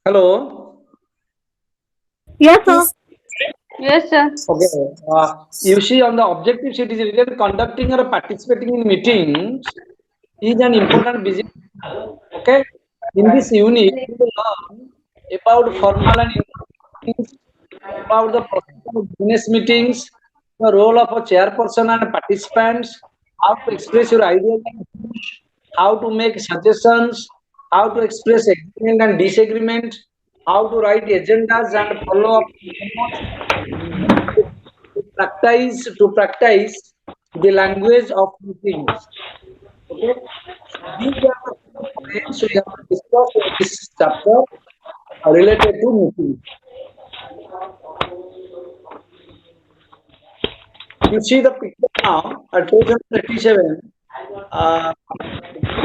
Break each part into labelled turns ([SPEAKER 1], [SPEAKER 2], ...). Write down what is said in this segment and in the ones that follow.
[SPEAKER 1] Hello.
[SPEAKER 2] Yes, sir.
[SPEAKER 3] Yes.
[SPEAKER 2] Yes, sir.
[SPEAKER 1] Okay. You see, on the objective sheet is written conducting or participating in meetings is an important business. Okay. In this unit, we will learn about formal and informal meetings, about the process of business meetings, the role of a chairperson and participants, how to express your ideas and views, how to make suggestions, how to express agreement and disagreement, how to write agendas and follow up memos, to practice the language of meetings. Okay, so these are the few points we have to discuss in this chapter related to meetings. You see the picture now at page number 37.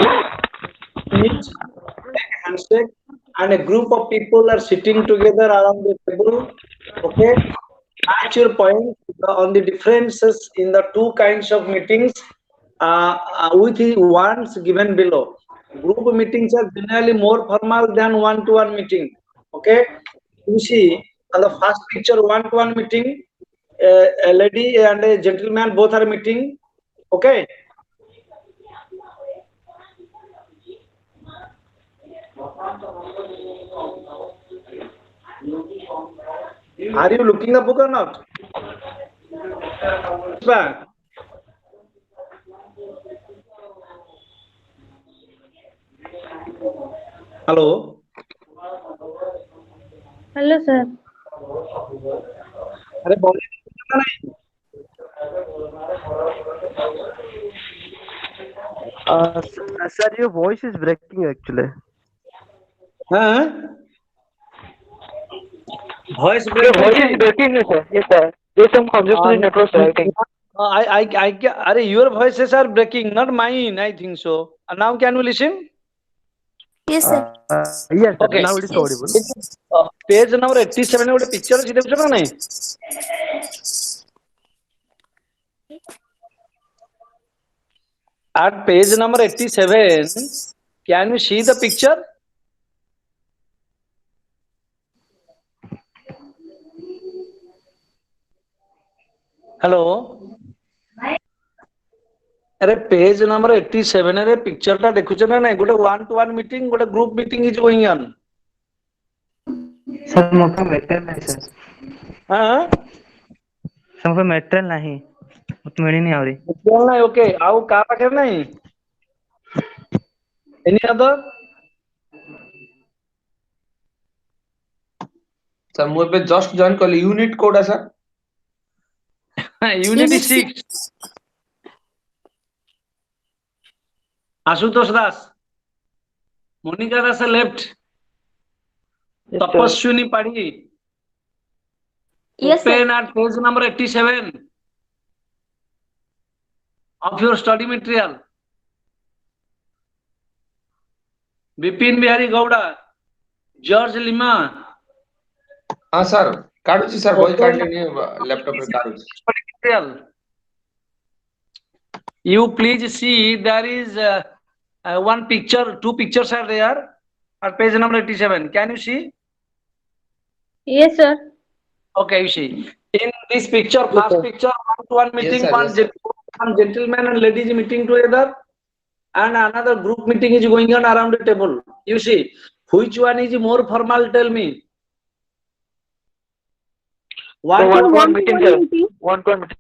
[SPEAKER 1] Group meet, take handshake, and a group of people are sitting together around the table. Okay, match your point on the differences in the two kinds of meetings with the ones given below. Group meetings are generally more formal than one-to-one meeting. Okay, you see on the first picture, one-to-one meeting, a lady and a gentleman both are meeting. Okay, are you looking the book or not? Back. Hello.
[SPEAKER 2] Hello, sir.
[SPEAKER 1] अरे बोले नहीं.
[SPEAKER 4] Sir, your voice is breaking actually.
[SPEAKER 1] हाँ? Voice
[SPEAKER 5] Your
[SPEAKER 1] break
[SPEAKER 5] voice
[SPEAKER 1] है
[SPEAKER 5] is breaking, sir. Yes, sir. There's some congestion in network, sir, I think.
[SPEAKER 1] your voices are breaking, not mine. I think so. Now can you listen?
[SPEAKER 3] Yes, sir.
[SPEAKER 4] Yes, sir.
[SPEAKER 1] Okay.
[SPEAKER 4] Now it is audible.
[SPEAKER 1] Page number 87 ଗୋଟେ picture ଅଛି ଦେଖୁଛ ନା ନାହିଁ? At page number 87, can you see the picture? Hello. अरे page number 87 रे picture टा देखुछ ना नाही गोटे वन टू वन मीटिंग गोटे group meeting is going on.
[SPEAKER 5] Sir, मोठा material नाही, sir.
[SPEAKER 1] हां
[SPEAKER 5] समजा material नाही. मत मिळेनी आवरी.
[SPEAKER 1] नाही ओके आउ का पाखे नाही एनी अदर
[SPEAKER 6] सर ମୁଁ ଏବେ ଜଷ୍ଟ ଜଏନ୍ କଲି unit କୋଡା sir
[SPEAKER 1] unit
[SPEAKER 3] Unit
[SPEAKER 1] 6 Ashutosh दास मोनिका दास लेफ्ट
[SPEAKER 5] Yes, sir.
[SPEAKER 1] तपस्विनी पाड़ी
[SPEAKER 3] Yes, sir.
[SPEAKER 1] open at page number 87 of your study material. Bipin Bihari Gowda, George Lima.
[SPEAKER 6] ହଁ ସାର୍ କାଢୁଛି ସାର୍ ବହି
[SPEAKER 1] Open
[SPEAKER 6] କାଢିଲେନି ଲ୍ୟାପଟପ ରେ କାଢୁଛି
[SPEAKER 1] study material. You please see there is one picture, two pictures are there at page number 87. Can you see?
[SPEAKER 2] Yes, sir.
[SPEAKER 1] Okay, you see. In this picture, first picture, one-to-one meeting,
[SPEAKER 6] sir, yes, sir.
[SPEAKER 1] one gentleman and ladies meeting together, and another group meeting is going on around the table. You see, which one is more formal? Tell me.
[SPEAKER 5] So
[SPEAKER 1] One-to-one,
[SPEAKER 5] one meeting, sir. One meeting.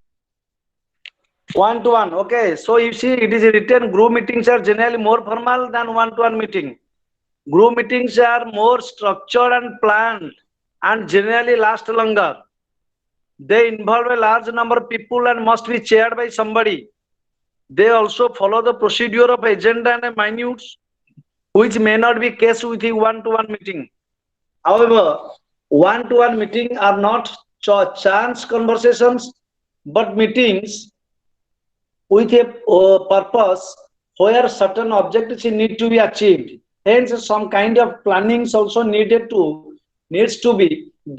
[SPEAKER 1] one-to-one. Okay, so you see, it is written group meetings are generally more formal than one-to-one meeting. Group meetings are more structured and planned, and generally last longer. They involve a large number of people and must be chaired by somebody. They also follow the procedure of agenda and minutes, which may not be case with a one-to-one meeting. However, one-to-one meetings are not chance conversations, but meetings with a purpose where certain objectives need to be achieved. Hence, some kind of planning is also needs to be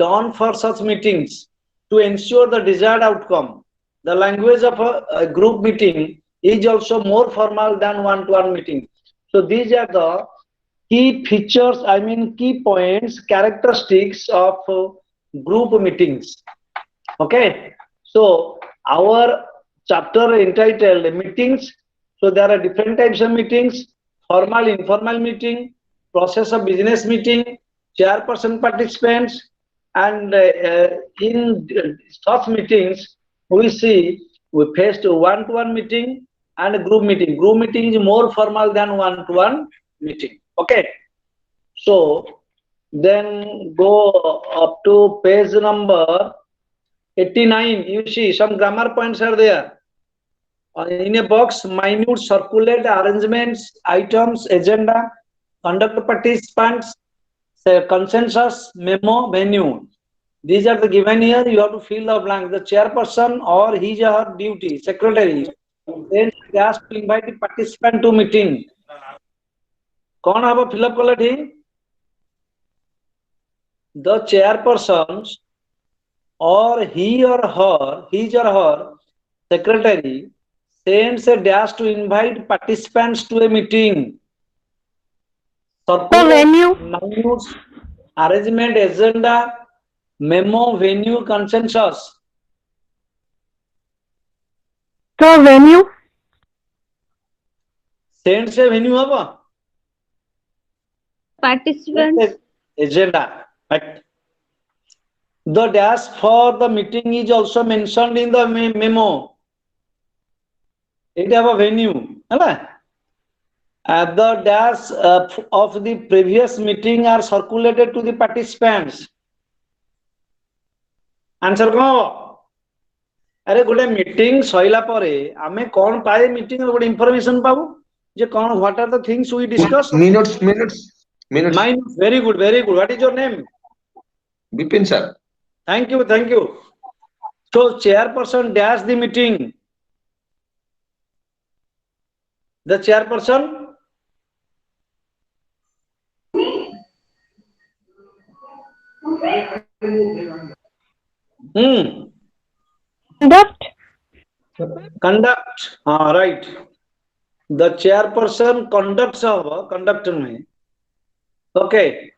[SPEAKER 1] done for such meetings to ensure the desired outcome. The language of a group meeting is also more formal than one-to-one meeting. So these are the key features, I mean key points, characteristics of group meetings. Okay, so our chapter entitled meetings. So there are different types of meetings: formal, informal meeting, process of business meeting, chairperson participants, and in such meetings we see we faced one-to-one meeting and a group meeting. Group meeting is more formal than one-to-one meeting. Okay, so then go up to page number 89. You see some grammar points are there. In a box, minute, circulate, arrangements, items, agenda, conduct participants, say consensus, memo, venue. These are the given here. You have to fill the blank. The chairperson or his or her duty, secretary, then he has to invite the participant to meeting. कौन hub fill up कले थी? The chairperson or his or her secretary sends a dash to invite participants to a meeting.
[SPEAKER 2] venue.
[SPEAKER 1] Minutes, arrangement, agenda, memo, venue, consensus.
[SPEAKER 2] So venue.
[SPEAKER 1] Sends a venue haba.
[SPEAKER 2] Participants.
[SPEAKER 1] Agenda. Right. The dash for the meeting is also mentioned in the memo. It have a venue. The dash of the previous meeting are circulated to the participants. Answer कौन? अरे गोटे meeting सइला परे आमे कौन पाए meeting गोटे information पाबो जे कौन what are the things we discuss
[SPEAKER 6] Minutes.
[SPEAKER 1] Mind very good what is your name
[SPEAKER 6] Bipin sir.
[SPEAKER 1] Thank you so chairperson dash the meeting the chairperson conduct right. The chairperson conducts our conductor mein. Okay,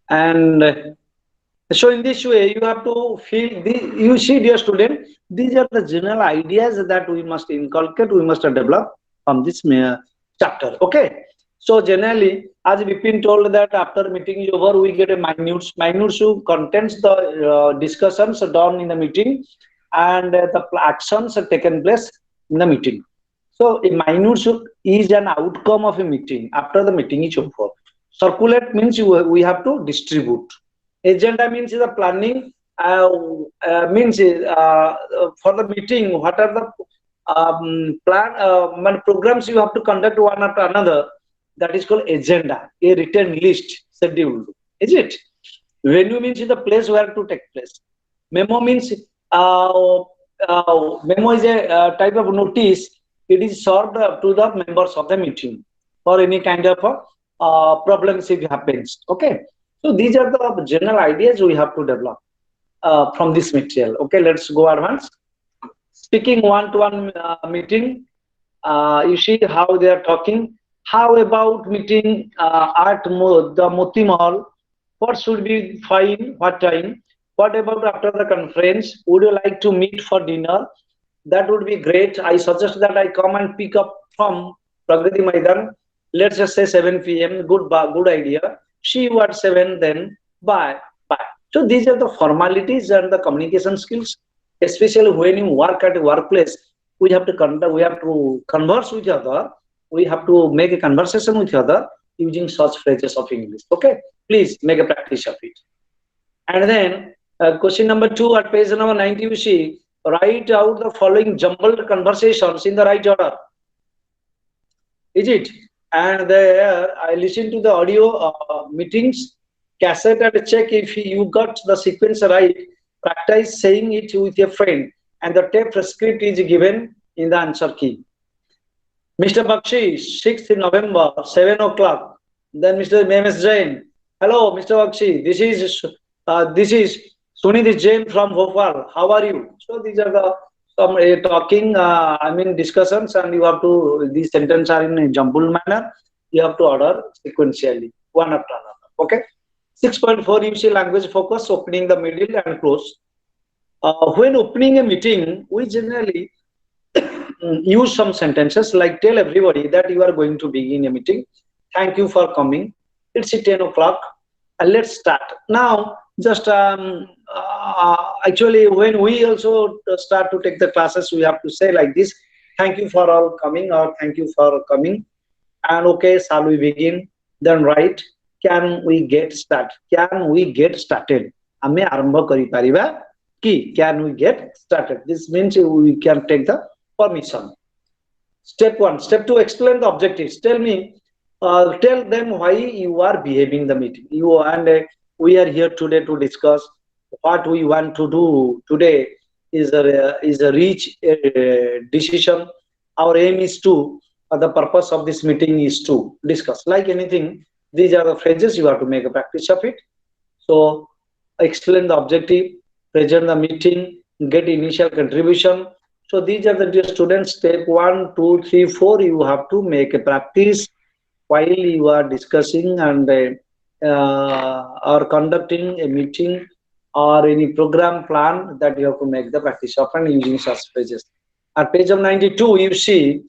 [SPEAKER 1] and so in this way you have to feel the, you see dear student, these are the general ideas that we must inculcate, we must develop from this chapter. Okay, so generally as Vipin told that after meeting is over we get a minutes who contains the discussions done in the meeting and the actions taken place in the meeting. So a minutes is an outcome of a meeting after the meeting is over. Circulate means we have to distribute. Agenda means the planning, means for the meeting, what are the programs you have to conduct one after another. That is called agenda, a written list, scheduled. Is it? Venue means the place where to take place. Memo means memo is a type of notice. It is served to the members of the meeting for any kind of problems if it happens. Okay. So these are the general ideas we have to develop from this material. Okay, let's go advance. Speaking one-to-one meeting, you see how they are talking. How about meeting at the Moti Mahal? What should be fine? What time? What about after the conference? Would you like to meet for dinner? That would be great. I suggest that I come and pick up from Pragati Maidan. Let's just say 7 p.m. Good idea. See you at 7, then bye. So these are the formalities and the communication skills, especially when you work at a workplace. We have to converse with each other. We have to make a conversation with each other using such phrases of English. Okay, please make a practice of it. And then question number 2 at page number 90, you see, write out the following jumbled conversations in the right order. Is it? And there I listen to the audio meetings, cassette, and check if you got the sequence right. Practice saying it with your friend, and the tape script is given in the answer key. Mr. Bakshi, 6th November, 7 o'clock. Then Mr. M.S. Jain. Hello, Mr. Bakshi. This is Sunidhi Jain from Bhopal. How are you? So these are the some talking, discussions, and you have to, these sentences are in a jumbled manner. you have to order sequentially, one after another. Okay. 6.4, you see language focus, opening the middle and close. When opening a meeting, we generally use some sentences like tell everybody that you are going to begin a meeting. Thank you for coming. It's 10 o'clock. Let's start. Now, just actually, when we also start to take the classes, we have to say like this: thank you for all coming, or thank you for coming. And okay, shall we begin? Then right, can we get started? Can we get started? ଆମେ ଆରମ୍ଭ କରିପାରିବା କି? Can we get started? This means we can take the permission. Step 1. Step 2, explain the objectives. Tell them why you are behaving the meeting. We are here today to discuss what we want to do today is a reach decision. Our aim is to the purpose of this meeting is to discuss. Like anything, these are the phrases you have to make a practice of it. So explain the objective, present the meeting, get initial contribution. So these are the dear students, step 1, 2, 3, 4. You have to make a practice while you are discussing and or conducting a meeting or any program plan, that you have to make the practice of and using such phrases. At page of 92, you see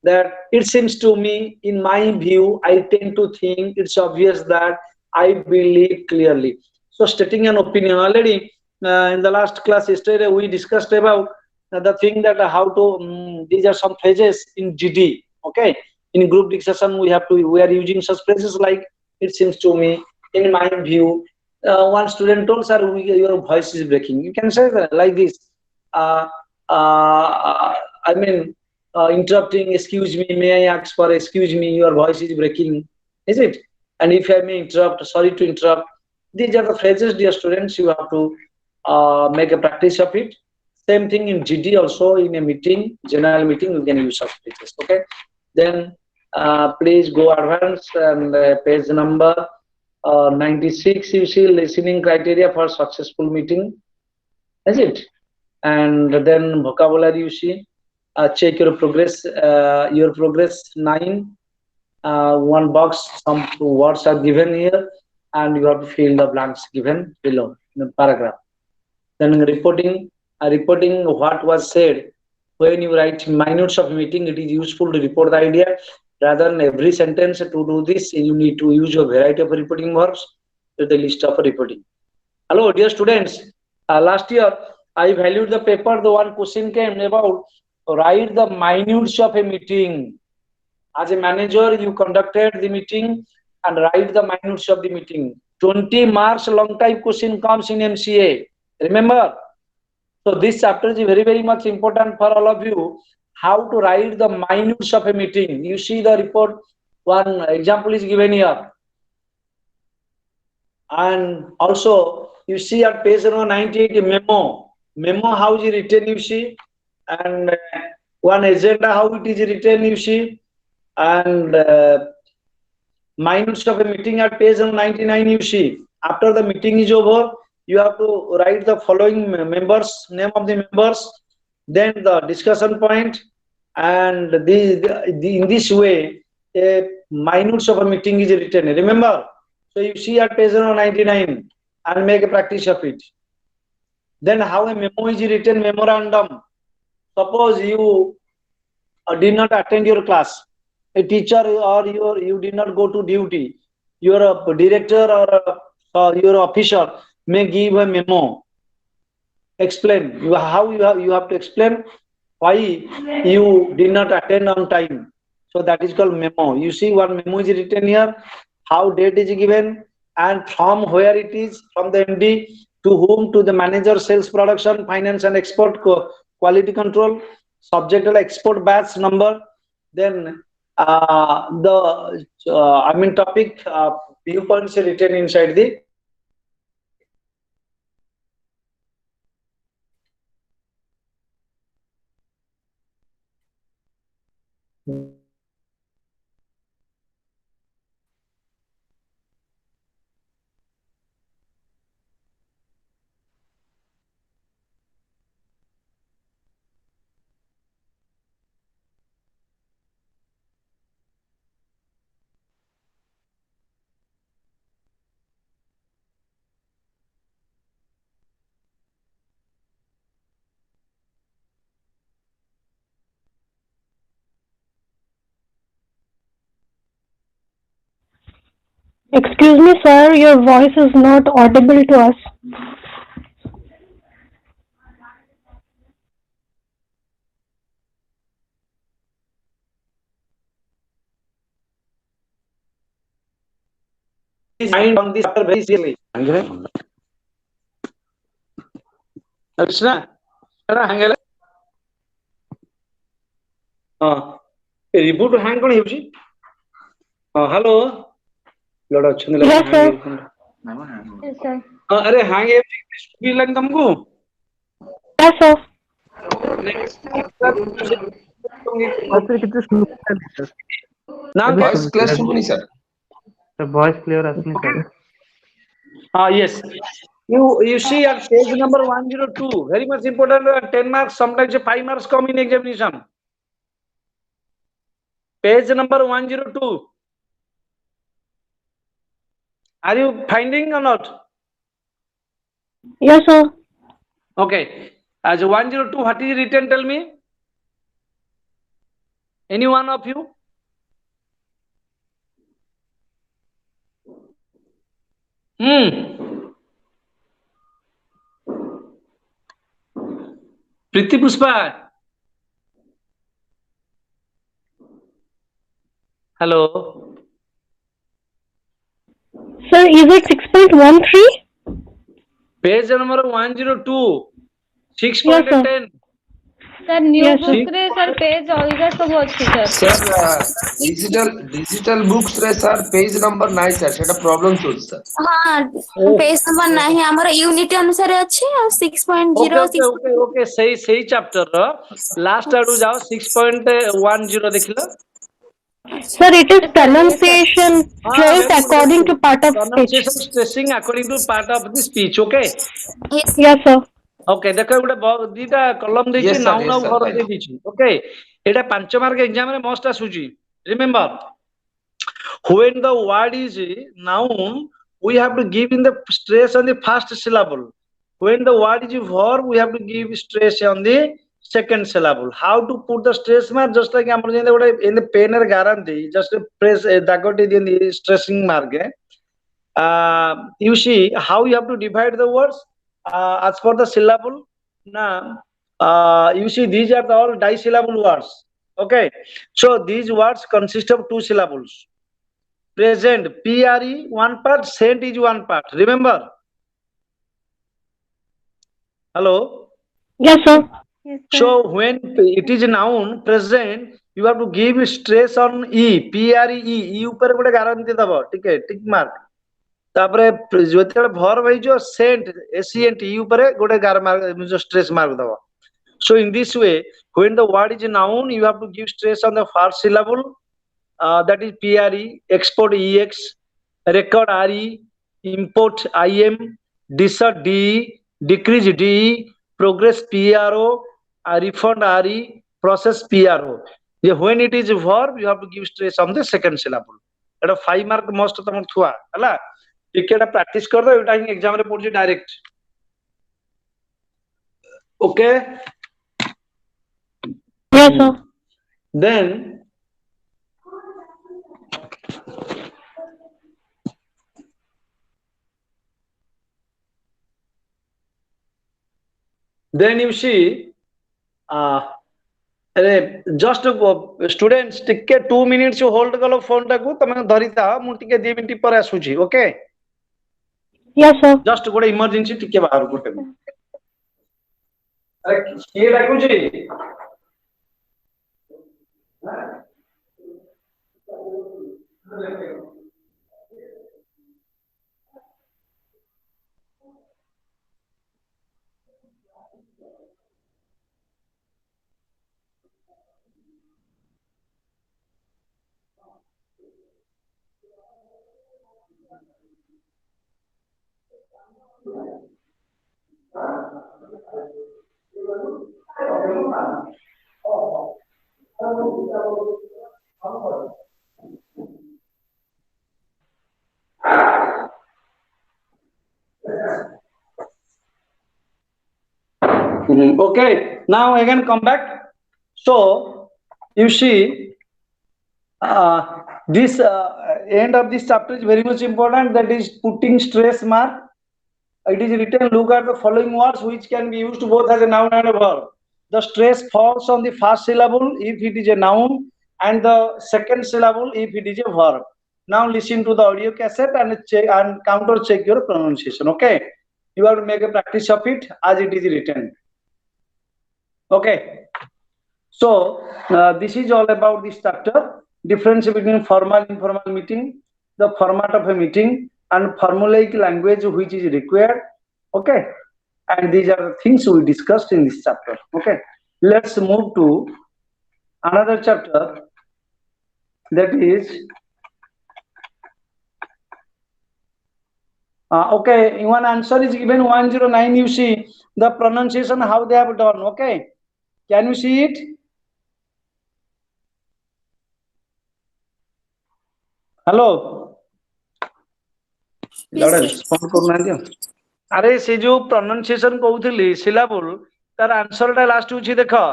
[SPEAKER 1] that it seems to me, in my view, I tend to think it's obvious that I believe clearly. So stating an opinion, already in the last class yesterday we discussed about the thing that how to these are some phrases in GD. Okay, in group discussion we are using such phrases like it seems to me, in my view. One student told, sir, your voice is breaking. You can say that like this. Uh, I mean, interrupting, excuse me, may I ask for excuse me, your voice is breaking, is it? And if I may interrupt, sorry to interrupt. These are the phrases, dear students, you have to make a practice of it. Same thing in GD also, in a meeting, general meeting, you can use such phrases. Okay. Then please go advance and page number 96, you see listening criteria for successful meeting, is it? And then vocabulary, you see, check your progress. 9, one box, some words are given here, and you have to fill the blanks given below in the paragraph. Then reporting what was said. When you write minutes of meeting, it is useful to report the idea. Rather than every sentence to do this, you need to use a variety of reporting verbs to the list of reporting. Hello, dear students. Last year, I valued the paper. The one question came about write the minutes of a meeting. As a manager, you conducted the meeting and write the minutes of the meeting. 20 marks long type question comes in MCA. Remember? So this chapter is very, very much important for all of you. How to write the minutes of a meeting. You see the report. One example is given here. And also, you see at page number 98, a memo. Memo, how is it written, you see? And one agenda, how it is written, you see? And minutes of a meeting at page number 99, you see. After the meeting is over, you have to write the following members, name of the members, then the discussion point, and in this way, a minutes of a meeting is written. Remember? So you see at page number 99 and make a practice of it. Then how a memo is written, memorandum. Suppose you did not attend your class, a teacher or you did not go to duty, your director or your officer may give a memo. Explain how you have to explain why you did not attend on time. So that is called memo. You see one memo is written here, how date is given, and from where it is, from the MD to whom, to the manager, sales, production, finance and export, quality control, subject export batch number, then topic viewpoints written inside the
[SPEAKER 2] Excuse me, sir, your voice is not audible to us.
[SPEAKER 1] Mind on this chapter very seriously. Krishna, hangele. Reboot hang कौन है जी? Hello. लोड़ा अच्छे नहीं
[SPEAKER 2] Yes, sir.
[SPEAKER 3] Yes, sir.
[SPEAKER 1] अरे hang है भी लग तुमको?
[SPEAKER 2] Yes, sir.
[SPEAKER 4] Sir, कितने slow है sir?
[SPEAKER 1] नाम क्या?
[SPEAKER 6] Voice class सुनी sir.
[SPEAKER 5] तो वॉइस क्लियर असली sir.
[SPEAKER 1] Yes. You see at page number 102, very much important. 10 marks, sometimes 5 marks come in examination. Page number 102. Are you finding or not?
[SPEAKER 2] Yes, sir.
[SPEAKER 1] Okay. As 102, what is written? Tell me. Any one of you? Priti Pushpa. Hello.
[SPEAKER 2] Sir, is it 6.13?
[SPEAKER 1] Page number 102.
[SPEAKER 2] Yes, sir.
[SPEAKER 1] 6.10.
[SPEAKER 3] Sir, new
[SPEAKER 2] Yes, sir.
[SPEAKER 3] book रे sir page अलगा सब अच्छी sir.
[SPEAKER 6] Sir, digital books रे sir page number नहीं sir सेटा problem सोच sir.
[SPEAKER 3] हाँ page number नहीं हमारा यूनिट अनुसार अच्छी और 6.0
[SPEAKER 1] Okay. Say chapter. Last आडू जाओ 6.10 देखिला.
[SPEAKER 2] Sir, it is pronunciation stressed according to part of speech.
[SPEAKER 1] Pronunciation stressing according to part of the speech. Okay.
[SPEAKER 2] Yes, sir.
[SPEAKER 1] Okay. देखो ଗୋଟେ ଦିଟା କଲମ ଦେଇଛି
[SPEAKER 6] Yes, sir.
[SPEAKER 1] ନାଉ
[SPEAKER 6] Yes,
[SPEAKER 1] ନାଉ
[SPEAKER 6] sir.
[SPEAKER 1] ଘର
[SPEAKER 6] Right.
[SPEAKER 1] ଦେଇ ଦେଇଛି. Okay. ଏଟା 5 ମାର୍କ ଏକ୍ସାମ ରେ ମଷ୍ଟ ଆସୁଛି. Remember, when the word is noun, we have to give in the stress on the first syllable. When the word is verb, we have to give stress on the second syllable. How to put the stress mark? Just like I'm in the pen or guarantee, just press dagoti in the stressing mark. You see how you have to divide the words as per the syllable. Now, you see these are all dissyllable words. Okay, so these words consist of 2 syllables. Present, PRE one part, sent is one part. Remember? Hello?
[SPEAKER 2] Yes, sir.
[SPEAKER 3] Yes, sir.
[SPEAKER 1] So when it is a noun present, you have to give stress on E, PRE, E ऊपर ଗୋଟେ guarantee दबो, ठीक है, tick mark. तापरे ଯେତେବେଳେ verb ହେଇଯିବ sent, SENT, E ऊपर ଗୋଟେ stress mark ଦବ. So in this way, when the word is a noun, you have to give stress on the first syllable. That is PRE, export EX, record RE, import IM, desert DE, decrease DE, progress PRO, refund RE, process PRO. When it is a verb, you have to give stress on the second syllable. That 5 mark most of them thua. Hala? Tiketa practice kar do, it exam re purge direct. Okay?
[SPEAKER 2] Yes, sir.
[SPEAKER 1] Then you see, just students, ଟିକେ 2 minutes hold कलो phone टाकू तमे धरिता मु ଟିକେ 2 minute पर आसुची. Okay?
[SPEAKER 2] Yes, sir.
[SPEAKER 1] Just ଗୋଟେ emergency ଟିକେ बाहर ଗୋଟେ. अरे किए डाकुची? Okay, now again come back. So you see, This end of this chapter is very much important. That is putting stress mark. It is written. Look at the following words which can be used both as a noun and a verb. The stress falls on the first syllable if it is a noun, and the second syllable if it is a verb. Now listen to the audio cassette and check and counter check your pronunciation. Okay, you have to make a practice of it as it is written. Okay, so this is all about this chapter. Difference between formal informal meeting, the format of a meeting, and formulaic language which is required. Okay, and these are the things we discussed in this chapter. Okay, let's move to another chapter, that is okay, one answer is given 109. You see the pronunciation how they have done. Okay, can you see it? Hello respond करना अरे से जो pronunciation कहउथली सिलाबल तार answer टा last होची देखो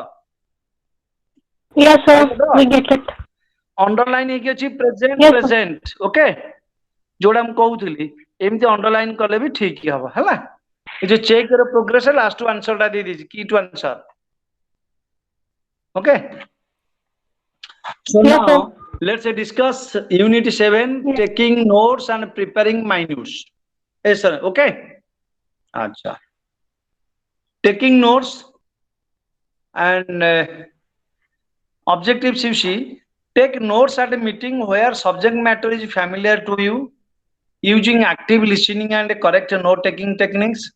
[SPEAKER 2] Yes, sir. We get it.
[SPEAKER 1] Underline हेकी अछि present
[SPEAKER 2] Yes, sir.
[SPEAKER 1] Present okay जोडा हम कहउथली एमती अंडरलाइन करले भी ठीक ही हबो हैला ए जो चेक करो प्रोग्रेस लास्ट आंसर टा दे दीजिए की to answer okay so
[SPEAKER 2] Yes,
[SPEAKER 1] now
[SPEAKER 2] sir.
[SPEAKER 1] let's discuss unit 7 taking notes and preparing minutes. Yes sir, okay. Acha, taking notes and objectives. You see, take notes at a meeting where subject matter is familiar to you, using active listening and correct note taking techniques.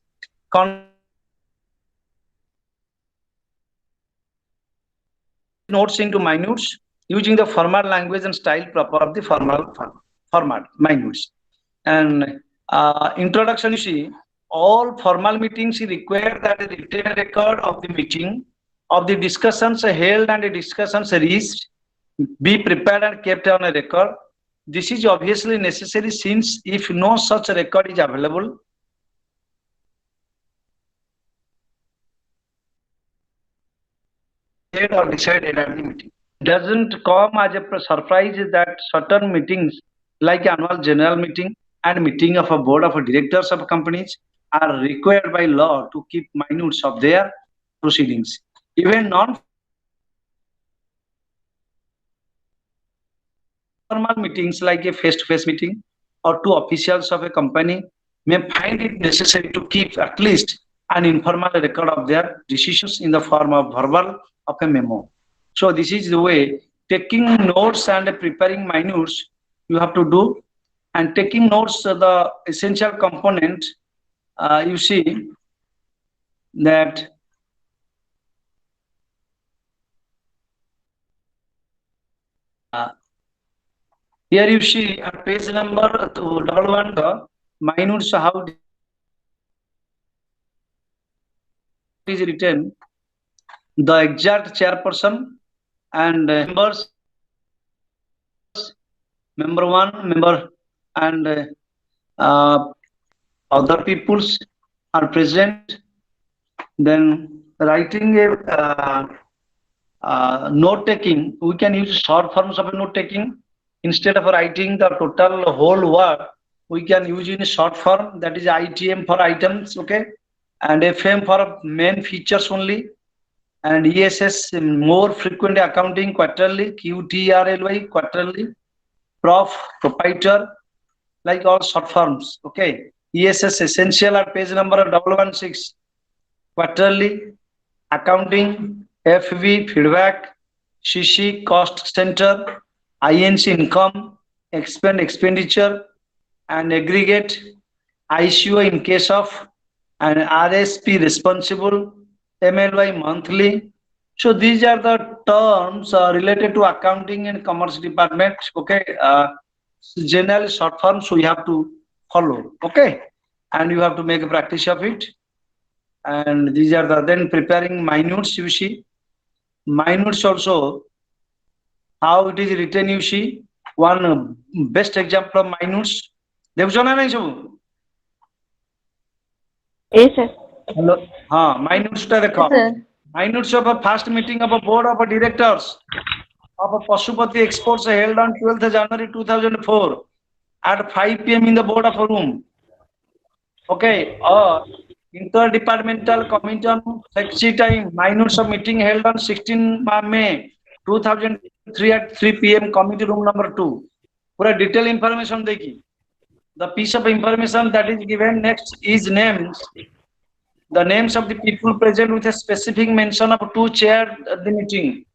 [SPEAKER 1] Notes into minutes using the formal language and style proper of the formal format minutes. And introduction, you see, all formal meetings require that a written record of the meeting, of the discussions held and the discussions reached be prepared and kept on a record. This is obviously necessary since if no such record is available, or decided at the meeting. Doesn't come as a surprise that certain meetings like annual general meeting and meeting of a board of directors of companies are required by law to keep minutes of their proceedings. Even non-formal meetings like a face-to-face meeting or two officials of a company may find it necessary to keep at least an informal record of their decisions in the form of verbal of a memo. So this is the way taking notes and preparing minutes you have to do, and taking notes the essential component. You see that here you see at page number 11 the minutes how it is written, the exact chairperson and members, member one, member and other peoples are present. Then writing a note taking, we can use short forms of a note taking. Instead of writing the total whole word, we can use in a short form, that is ITM for items, okay, and FM for main features only, and ESS more frequent accounting quarterly, QTRLY quarterly, prof proprietor, like all short forms. Okay, ESS essential at page number 116 quarterly, accounting, FV feedback, CC cost center, INC income, expenditure, and aggregate, ICO in case of, and RSP responsible, MLY monthly. So these are the terms related to accounting and commerce department. Okay, generally short forms we have to follow. Okay, and you have to make a practice of it. And these are the then preparing minutes. You see, minutes also how it is written. You see, one best example of minutes. देखो ना नहीं सब.
[SPEAKER 2] Yes, sir.
[SPEAKER 1] Hello. हाँ, minutes टा देखो. Minutes of a first meeting of a board of directors of a Pashupati Exports held on 12th January 2004 at 5 p.m. in the board of a room. Okay, or interdepartmental committee on flexi time minutes of meeting held on 16 May 2003 at 3 p.m. committee room number 2. पूरा detail information देखी. The piece of information that is given next is names. The names of the people present with a specific mention of two chairs at the meeting.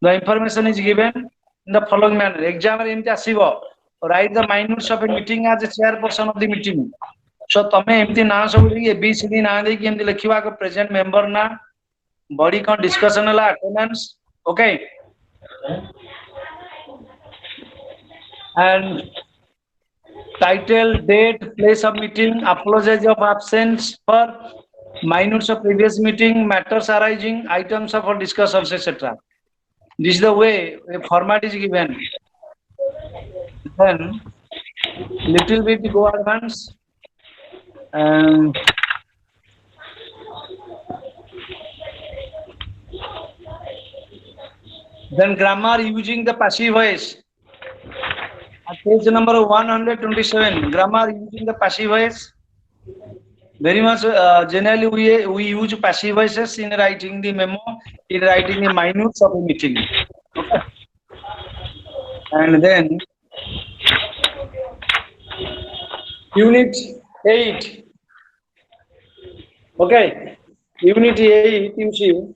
[SPEAKER 1] The information is given in the following manner. Exam रे एमती आसीबो. Write the minutes of a meeting as a chairperson of the meeting. So तमे एमती ना सब देखी ABCD ना देखी एमती लिखिवा को present member ना body con discussion La attendance. Okay. And title, date, place of meeting, apology of absence for minutes of previous meeting, matters arising, items of discussions, etc. This is the way a format is given. Then little bit go advance. Then grammar using the passive voice. At page number 127, grammar using the passive voice. Very much generally we use passive voices in writing the memo, in writing the minutes of a meeting. Okay. And then unit 8. Okay, unit 8 you see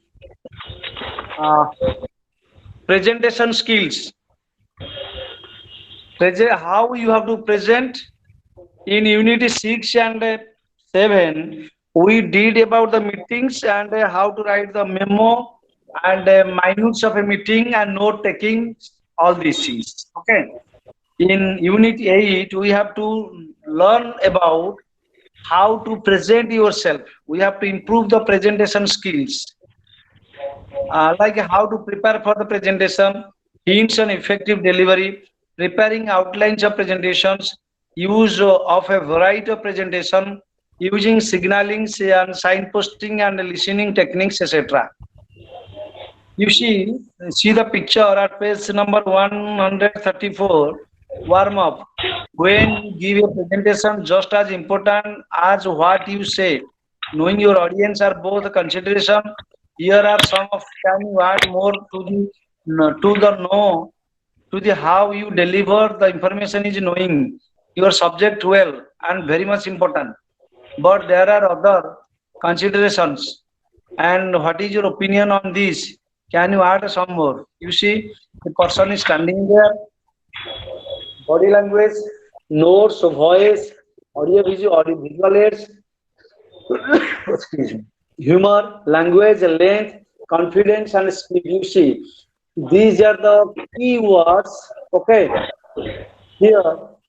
[SPEAKER 1] presentation skills. How you have to present. In unit 6 and 7 we did about the meetings and how to write the memo and minutes of a meeting and note taking, all these things. Okay, in unit 8 we have to learn about how to present yourself. We have to improve the presentation skills, like how to prepare for the presentation, hints on effective delivery, preparing outlines of presentations, use of a variety of presentation, using signaling and signposting and listening techniques, etc. You see the picture at page number 134. Warm up. When you give a presentation, just as important as what you say, knowing your audience are both a consideration. Here are some of, can you add more to the how you deliver the information is knowing your subject well and very much important. But there are other considerations. And what is your opinion on this? Can you add some more? You see, the person is standing there. Body language, notes, voice, audio, visual aids, excuse me, humor, language, length, confidence, and speed. You see, these are the key words. Okay, here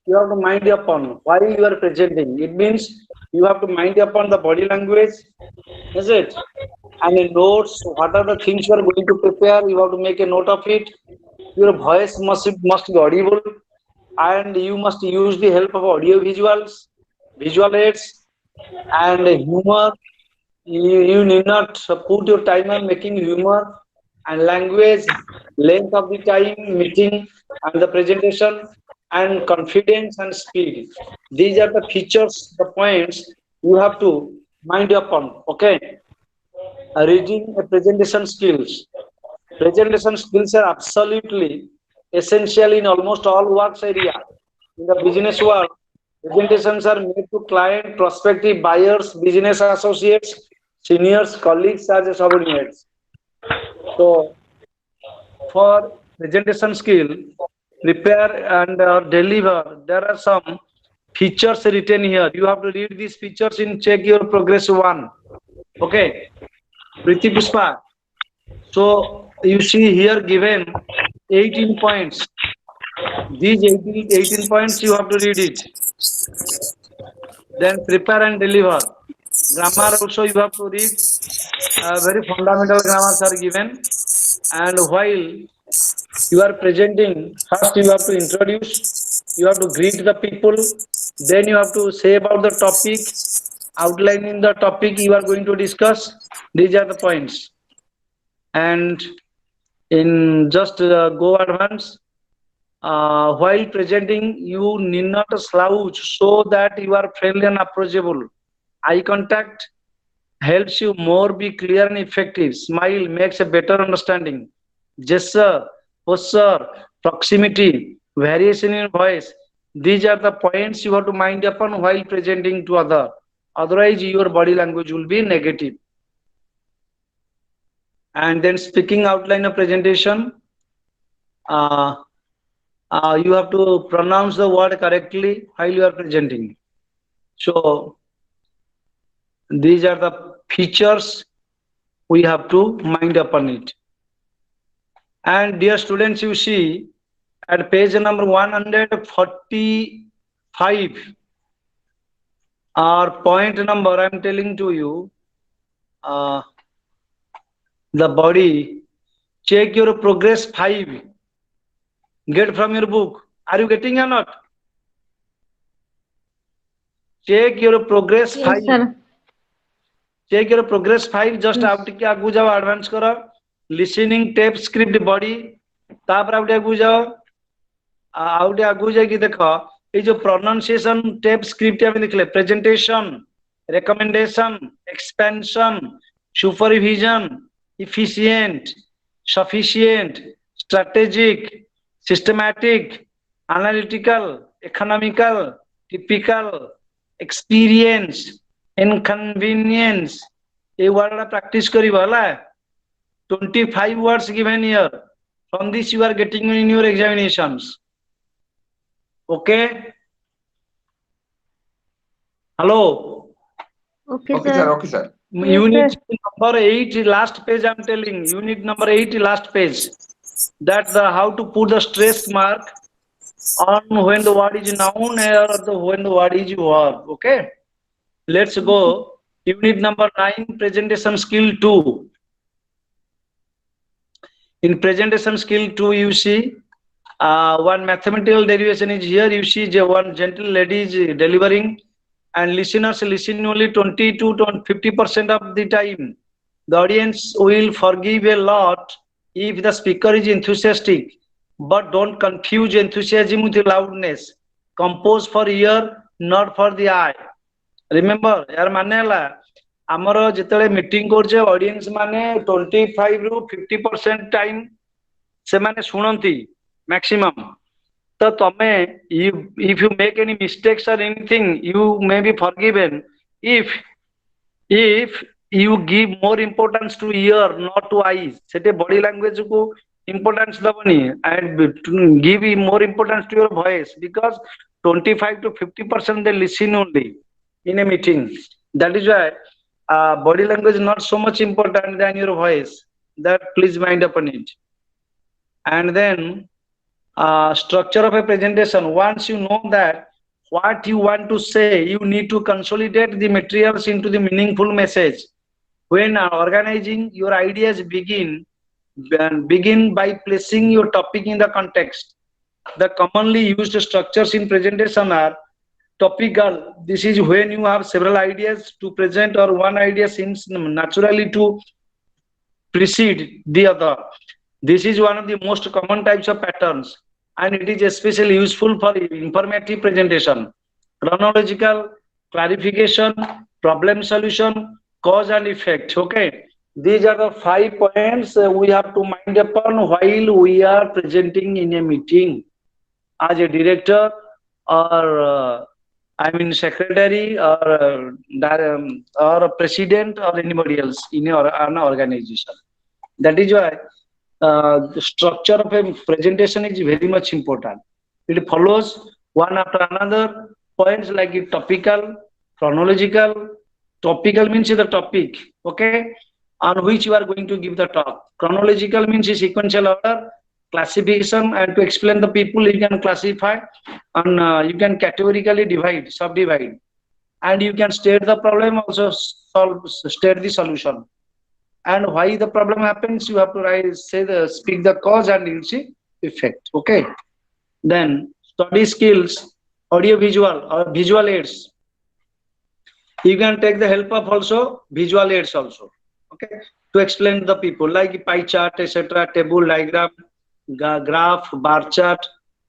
[SPEAKER 1] you have to mind upon why you are presenting. It means you have to mind upon the body language, is it? And in notes, what are the things you are going to prepare? You have to make a note of it. Your voice must be audible, and you must use the help of audio visuals, visual aids, and humor. You need not put your time on making humor, and language, length of the time, meeting and the presentation, and confidence and speed. These are the features, the points you have to mind upon. Okay, reading a presentation skills. Presentation skills are absolutely essential in almost all works area. In the business world, presentations are made to client, prospective buyers, business associates, seniors, colleagues as subordinates. So, for presentation skill, prepare and deliver, there are some features written here. You have to read these features in check your progress 1. Okay, Priti Pushpa. So you see here given 18 points. These 18 points you have to read it. Then prepare and deliver. Grammar also you have to read. Very fundamental grammars are given. And while you are presenting, first you have to introduce, you have to greet the people, then you have to say about the topic, outlining the topic you are going to discuss. These are the points. And In just go advance. While presenting, you need not slouch so that you are friendly and approachable. Eye contact helps you more be clear and effective. Smile makes a better understanding. Gesture, posture, proximity, variation in voice. These are the points you have to mind upon while presenting to other. Otherwise, your body language will be negative. And then speaking outline of presentation. Uh, you have to pronounce the word correctly while you are presenting. So these are the features we have to mind upon it. And dear students, you see at page number 145 or point number, I am telling to you, the body, check your progress 5. Get from your book. Are you getting or not? Check your progress 5.
[SPEAKER 2] Yes, sir.
[SPEAKER 1] Check your progress 5. Just out के आगू जाओ, advance करो. Listening tape script body. तापर आउटे आगू जाओ. आउटे आगू जाएगी देखो. ये जो pronunciation tape script है हमें दिखले. Presentation, recommendation, expansion, supervision, efficient, sufficient, strategic, systematic, analytical, economical, typical, experience, inconvenience. ये word practice करी वाला है. 25 words given here. From this you are getting in your examinations. Okay? Hello?
[SPEAKER 2] Okay,
[SPEAKER 6] Okay, sir.
[SPEAKER 2] sir.
[SPEAKER 6] Okay, sir.
[SPEAKER 1] Unit number 8, last page I'm telling. Unit number 8, last page. That the how to put the stress mark on when the word is noun or when the word is verb. Okay? Let's go. Unit number 9, presentation skill 2. In presentation skill 2, you see one mathematical derivation is here. You see one gentle lady is delivering, and listeners listen only 20 to 50% of the time. The audience will forgive a lot if the speaker is enthusiastic, but don't confuse enthusiasm with loudness. Compose for ear, not for the eye. Remember, यार माने हला आमर जितले meeting करछे audience माने 25 रु 50% time से माने सुनंती मैक्सिमम. तो तमे if you make any mistakes or anything, you may be forgiven if you give more importance to ear, not to eyes. Sete body language को importance दबनी and give more importance to your voice, because 25 to 50% they listen only in a meeting. That is why body language is not so much important than your voice. That please mind upon it. And then structure of a presentation. Once you know that what you want to say, you need to consolidate the materials into the meaningful message. When organizing your ideas, begin by placing your topic in the context. The commonly used structures in presentation are topical. This is when you have several ideas to present or one idea seems naturally to precede the other. This is one of the most common types of patterns, and it is especially useful for informative presentation. Chronological, clarification, problem solution, cause and effect. Okay, these are the 5 points we have to mind upon while we are presenting in a meeting as a director or secretary or a president or anybody else in an organization. That is why the structure of a presentation is very much important. It follows one after another points like topical, chronological. Topical means the topic, okay, on which you are going to give the talk. Chronological means a sequential order, classification, and to explain the people you can classify and you can categorically divide, subdivide, and you can state the problem, also state the solution. And why the problem happens, you have to speak the cause and you see effect. Okay. Then study skills, audio visual or visual aids. You can take the help of also visual aids also. Okay. to explain to the people, like pie chart, etc., table, diagram, graph, bar chart.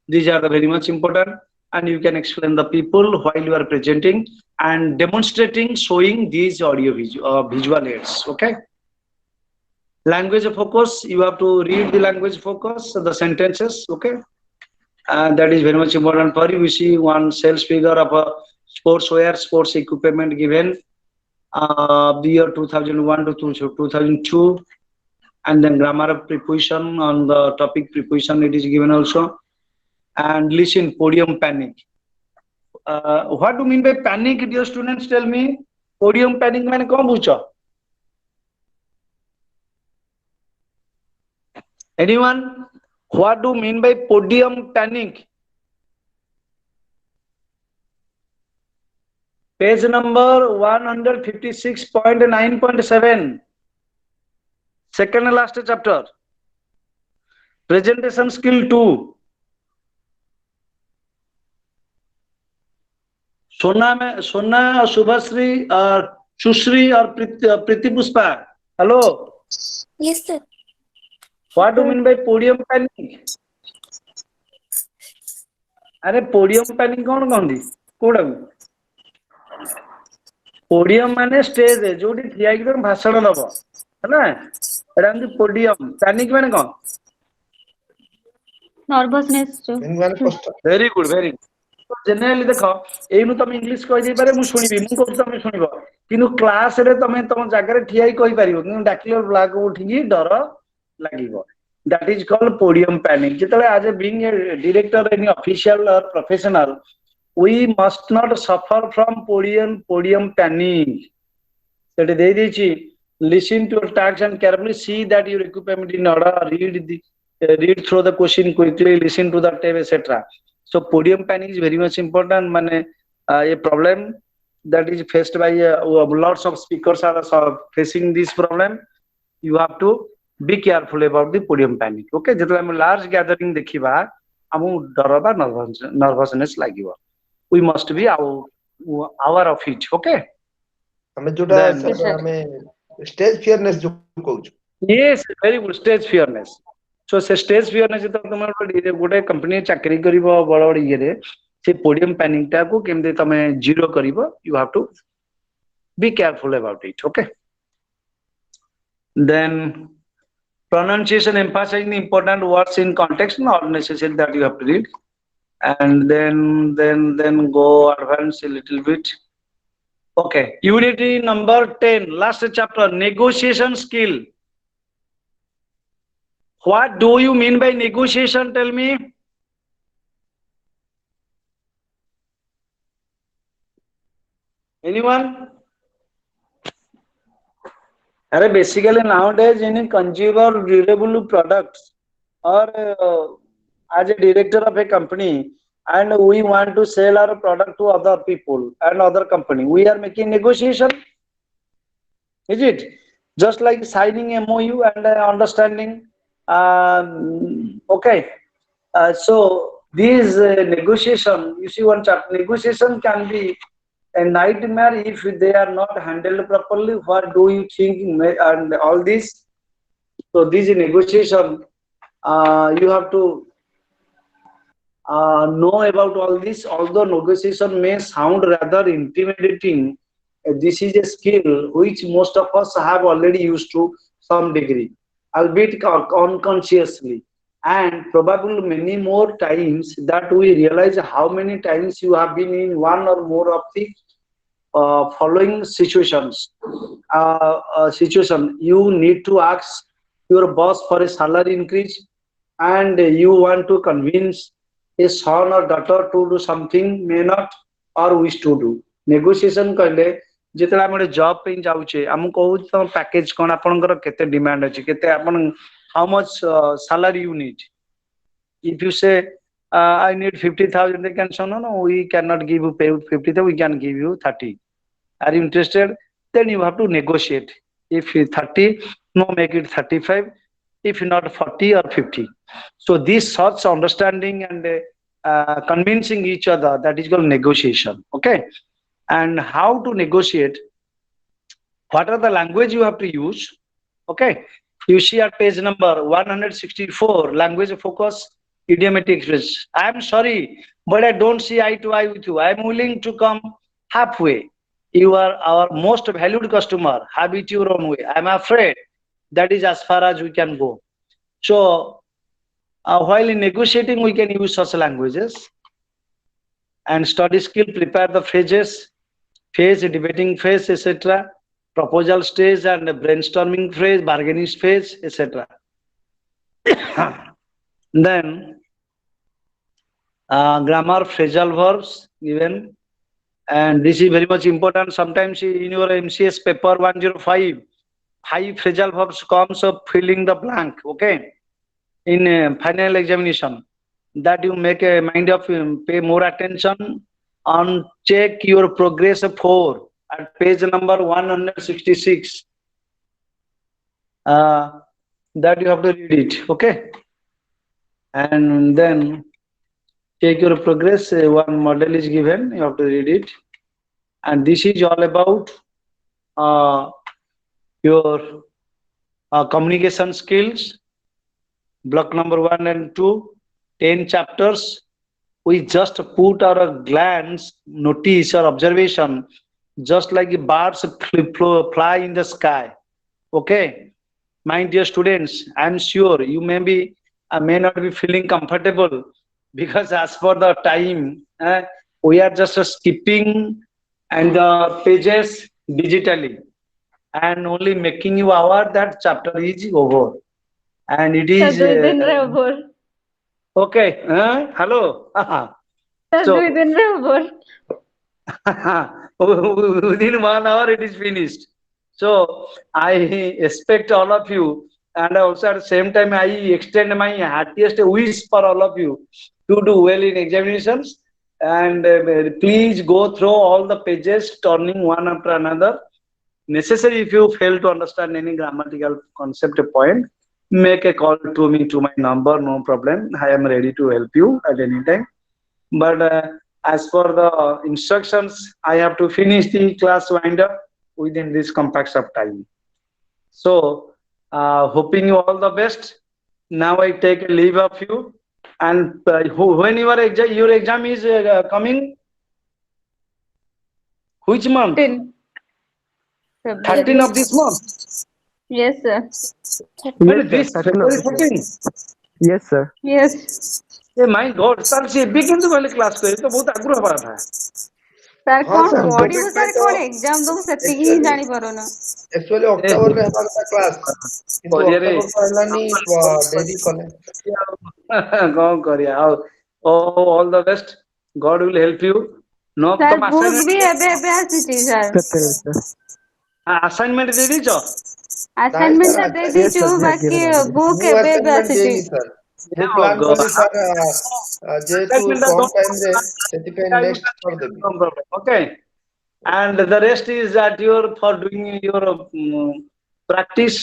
[SPEAKER 1] These are the very much important, and you can explain the people while you are presenting and demonstrating, showing these visual aids. Okay. Language focus, you have to read the language focus, the sentences. Okay. And that is very much important for you. You see one sales figure of a sportswear, sports equipment given the year 2001 to 2002, and then grammar of preposition on the topic preposition it is given also. And listen, podium panic. What do you mean by panic, dear students? Tell me. Podium panic mean कौन पूछा? Anyone? What do you mean by podium panic? Page number 156.9.7. Second and last chapter. Presentation skill 2. सोना, शुभश्री और सुश्री और प्रीति Pushpa. Hello.
[SPEAKER 3] Yes, sir.
[SPEAKER 1] What do you mean by podium panic? अरे podium panic कौन कहंदी? कोडा podium माने stage है जोटी ठिया कि तुम भाषण दबो है ना एटा हम podium. Panic माने कौन?
[SPEAKER 2] Nervousness.
[SPEAKER 1] Very good, very good. So generally देखो एनु तुम इंग्लिश कहि दे पारे मु सुनिबी मु कहू तुम सुनिबो किनु क्लास रे तुम तुम जागा रे ठिया कहि परिबो किनु डाकिलो ब्लैक उठिकी डर लागिबो. That is called podium panic. Jitale as a being a director, any official or professional, we must not suffer from podium panic. That is, listen to your tags and carefully see that your equipment in order. Read through the question quickly. Listen to the tape, etc. So podium panic is very much important. Mane a problem that is faced by lots of speakers are facing this problem. You have to be careful about the podium panic. Okay, जेतले हम large gathering देखिबा हमु डर बा nervousness लागिबो. We must be aware of it. Okay.
[SPEAKER 6] हमें जोटा हमें stage fearness जो कहूछ.
[SPEAKER 1] Yes, very good. Stage fearness. So से stage fearness तो तुम गोटे कंपनी चाकरी करिवो बड़ बड़ इये रे से podium panic टा को केमते तमे zero करिवो. You have to be careful about it. Okay. Then pronunciation, emphasizing the important words in context, not necessary that you have to read. And then go advance a little bit. Okay, unity number 10, last chapter, negotiation skill. What do you mean by negotiation? Tell me. Anyone? Basically nowadays any consumer durable products or as a director of a company and we want to sell our product to other people and other company, we are making negotiation. Is it just like signing MOU and understanding? Okay. So these negotiation, you see one chapter, negotiation can be a nightmare if they are not handled properly. What do you think and all this? So this negotiation, you have to know about all this. Although negotiation may sound rather intimidating, this is a skill which most of us have already used to some degree, albeit unconsciously, and probably many more times that we realize how many times you have been in one or more of the following situations. Situation, you need to ask your boss for a salary increase and you want to convince a son or daughter to do something may not or wish to do. Negotiation कहले जेतला हम job पे जाउछे हम कहू त package कोन आपनकर केते demand अछि केते आपन how much salary you need. If you say I need 50,000, they can say no, we cannot give you pay 50,000, we can give you 30. Are you interested? Then you have to negotiate. If 30, no, make it 35. If not 40 or 50. So this such understanding and convincing each other, that is called negotiation. Okay. And how to negotiate? What are the language you have to use? Okay. You see at page number 164, language focus, idiomatic express. I am sorry, but I don't see eye to eye with you. I am willing to come halfway. You are our most valued customer. Have it your own way. I am afraid that is as far as we can go. So, while in negotiating, we can use such languages. And study skill, prepare the phrases, phase, debating phase, etc. Proposal stage and brainstorming phase, bargaining phase, etc. Then grammar, phrasal verbs given, and this is very much important. Sometimes in your MCS paper 105, 5 phrasal verbs comes of filling the blank. Okay, in final examination, that you make a mind of pay more attention on check your progress 4 at page number 166. That you have to read it. Okay, and then check your progress. One model is given. You have to read it, and this is all about your communication skills. Block number 1 and 2, 10 chapters. We just put our glance, notice or observation, just like birds fly in the sky. Okay, my dear students, I am sure you may not be feeling comfortable because as for the time, we are just skipping and the pages digitally and only making you aware that chapter is over. And it is okay. Hello. So within 1 hour it is finished. So I expect all of you, and also at the same time I extend my happiest wish for all of you to do well in examinations, and please go through all the pages, turning one after another. Necessary, if you fail to understand any grammatical concept point, make a call to me to my number, no problem. I am ready to help you at any time. But as for the instructions, I have to finish the class wind up within this compact of time. So, hoping you all the best. Now I take a leave of you. And when your exam is coming, which month? 13 of this month.
[SPEAKER 2] Yes, sir.
[SPEAKER 1] When
[SPEAKER 4] Yes,
[SPEAKER 1] this
[SPEAKER 4] sir. 13 of
[SPEAKER 1] February
[SPEAKER 4] this month.
[SPEAKER 1] 14?
[SPEAKER 4] Yes, sir.
[SPEAKER 2] Yes.
[SPEAKER 1] A my God sir से भी किंतु पहले class करे तो बहुत आग्रह हवा था
[SPEAKER 2] ସାର୍
[SPEAKER 6] ହଁ
[SPEAKER 2] କଣ
[SPEAKER 6] ସାର୍
[SPEAKER 2] ପଢିବୁ
[SPEAKER 6] କୋଭିଡ
[SPEAKER 2] ସାର୍
[SPEAKER 6] ପାଇଁ ତ
[SPEAKER 2] କଣ ଏକ୍ଜାମ ଦବୁ ସେତିକି ହିଁ
[SPEAKER 6] actually
[SPEAKER 2] ଜାଣିପାରୁନୁ।
[SPEAKER 6] actually ଅକ୍ଟୋବରରେ ହେବା କଥା କ୍ଲାସ କିନ୍ତୁ
[SPEAKER 1] କରିବାରେ
[SPEAKER 6] ଅକ୍ଟୋବର ତ ହେଲାନି ଡେରି କଲେ।
[SPEAKER 1] କଣ କରିବା ଆଉ all the best God will help you no
[SPEAKER 2] sir
[SPEAKER 1] तुम
[SPEAKER 2] ବୁକ୍ ବି
[SPEAKER 1] असाइनमेंट
[SPEAKER 2] ଏବେ ଆସିଛି ସାର୍।
[SPEAKER 4] Prepared, sir.
[SPEAKER 1] असाइनमेंट दे दीचो
[SPEAKER 6] ନାଇଁ
[SPEAKER 2] ଆସାଇନମେଣ୍ଟ
[SPEAKER 6] ସାର୍
[SPEAKER 2] ଟା ଦେଇ
[SPEAKER 4] Yes,
[SPEAKER 2] ଦେଇଛୁ
[SPEAKER 4] sir. We have
[SPEAKER 2] ବାକି
[SPEAKER 4] given already.
[SPEAKER 2] ବୁକ୍
[SPEAKER 6] ମୁଁ
[SPEAKER 2] ଏବେ
[SPEAKER 6] ଆସାଇନମେଣ୍ଟ
[SPEAKER 2] ଆସିଛି।
[SPEAKER 6] ଦେଇନି ସାର୍। ମୁଁ ପ୍ଲାନ୍ କଲି ସାର୍ ଯେହେତୁ କମ ଟାଇମରେ ସେଥିପାଇଁ ନେକ୍ସଟ କରିଦେବି।
[SPEAKER 1] okay and the rest is that you're for doing your practice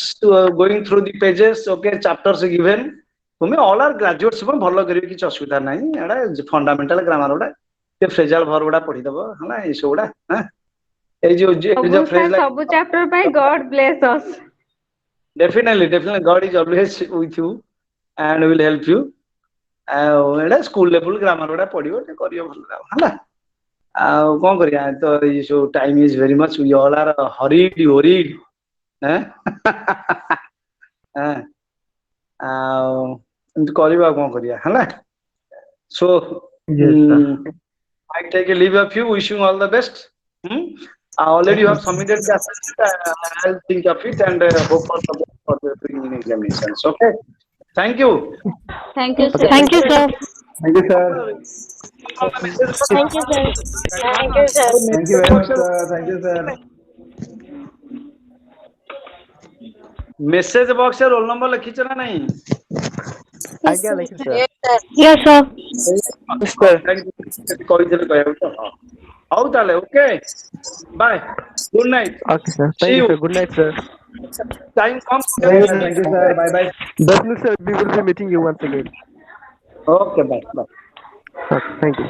[SPEAKER 1] going through the pages okay chapters given तुम्हें all are graduates सब ଭଲ କରିବେ କିଛି ଅସୁବିଧା ନାହିଁ ଏଟା ଫଣ୍ଡାମେଣ୍ଟାଲ ଗ୍ରାମାର ଗୁଡା ସେ ଫ୍ରେଜାଲ ଭର୍ବ ଗୁଡା ପଢିଦବ ହେଲା ଏଇ ସବୁ ଗୁଡା ଏଇ ଯୋଉ
[SPEAKER 2] ସବୁ
[SPEAKER 1] ଫ୍ରେଜ
[SPEAKER 2] ସାର୍ ସବୁ ଚାପ୍ଟର ପାଇଁ ଗଡ୍ ବ୍ଲେସ୍ ଅସ୍।
[SPEAKER 1] definitely God is always with you and will help you ଆଉ ଏଇଟା ସ୍କୁଲ ଲେବୁଲ ଗ୍ରାମାର ଗୁଡା ପଢିବ ଟିକେ କରିବ ଭଲ ହେଲା ଆଉ କଣ କରିବା ତ ଏଇ ସବୁ time is very much we all are hurried worried ଆଉ ଏମିତି କରିବା ଆଉ କଣ କରିବା ହେଲା so
[SPEAKER 4] Yes, sir.
[SPEAKER 1] I take a leave of you wishing all the best already you have submitted the assignment I'll think of it and hope for the best for the examinations okay thank you
[SPEAKER 2] thank you
[SPEAKER 4] Okay.
[SPEAKER 2] Sir. Thank you sir.
[SPEAKER 4] Thank you, sir.
[SPEAKER 2] Thank you sir. Thank you sir.
[SPEAKER 4] Thank you very much, sir. Thank you, sir.
[SPEAKER 1] Message box रे roll number लिखिଛ ନା ନାହିଁ
[SPEAKER 4] ଆଜ୍ଞା ଲେଖିଛି sir.
[SPEAKER 2] Yes sir.
[SPEAKER 4] Yes, sir.
[SPEAKER 1] କହିଥିଲେ କହିବାକୁ ତ ହଉ ତାହେଲେ okay bye good night
[SPEAKER 4] Okay, sir.
[SPEAKER 1] ସି
[SPEAKER 4] Thank you,
[SPEAKER 1] you
[SPEAKER 4] sir. Good night, sir.
[SPEAKER 1] Time କମ୍
[SPEAKER 4] Thank you, sir. Bye, bye. Definitely, sir. We will be meeting you once again.
[SPEAKER 1] Okay bye bye
[SPEAKER 4] Okay. Thank you.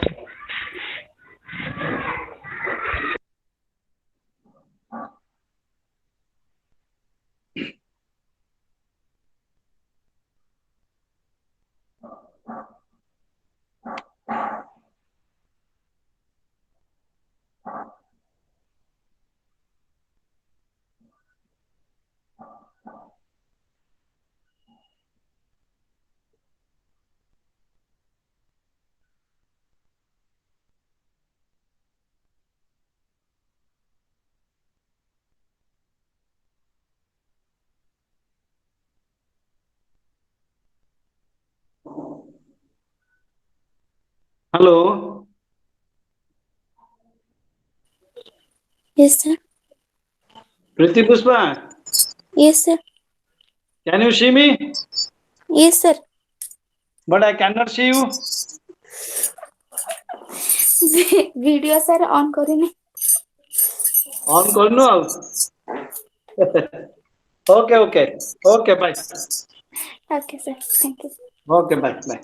[SPEAKER 1] Hello.
[SPEAKER 3] Yes, sir.
[SPEAKER 1] Priti Pushpa,
[SPEAKER 3] Yes, sir.
[SPEAKER 1] can you see me?
[SPEAKER 3] Yes, sir.
[SPEAKER 1] But I cannot see you.
[SPEAKER 3] Video sir on करें
[SPEAKER 1] On करनो अब. Okay, okay. Okay, bye.
[SPEAKER 3] Okay, sir. Thank you.
[SPEAKER 1] Okay, bye. Bye.